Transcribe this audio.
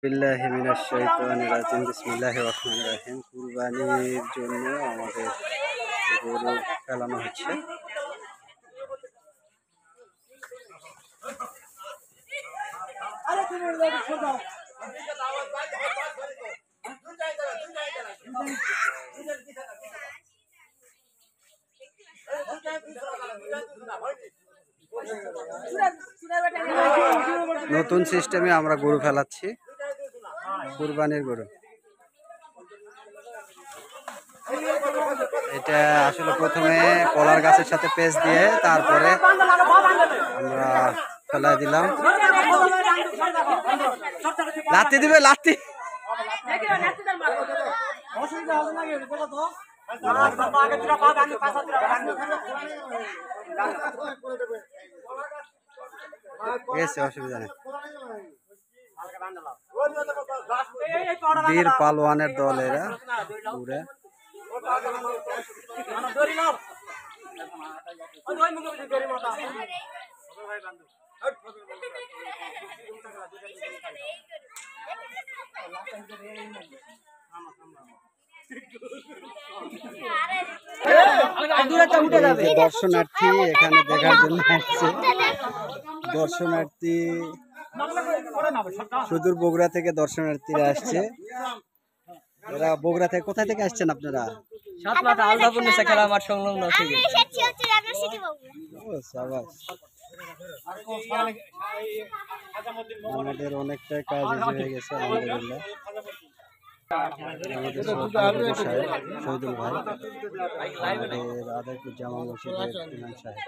বিল্লাহি মিনাশ শাইতানির রাজিম বিসমিল্লাহির রহমানির রহিম। কুরবানির জন্য আমাদের গরু ফেলানো হচ্ছে। নতুন সিস্টেমে আমরা গরু ফেলাচ্ছি, কুরবানির গরু। এটা আসলে প্রথমে কলার গাছের সাথে পেঁচ দিয়ে তারপরে আমরা ফেলাই দিলাম। লাত্তি দিবে, লাত্তি। অসুবিধা নেই। বীর পালোয়ানের দল এরা পুরে। দর্শনার্থী এখানে দেখার জন্য আসছে। দর্শনার্থী সুদূর বগুড়া থেকে দর্শনার্থীরা আসছে। এরা বগুড়া থেকে কোথা থেকে আসছেন আপনারা? আমাদের অনেকটাই কাজ হয়ে গেছে আলহামদুলিল্লাহ। আমাদের শহীদুল ভাই, আমাদের আদারপুর জামা মসজিদের ইমাম সাহেব।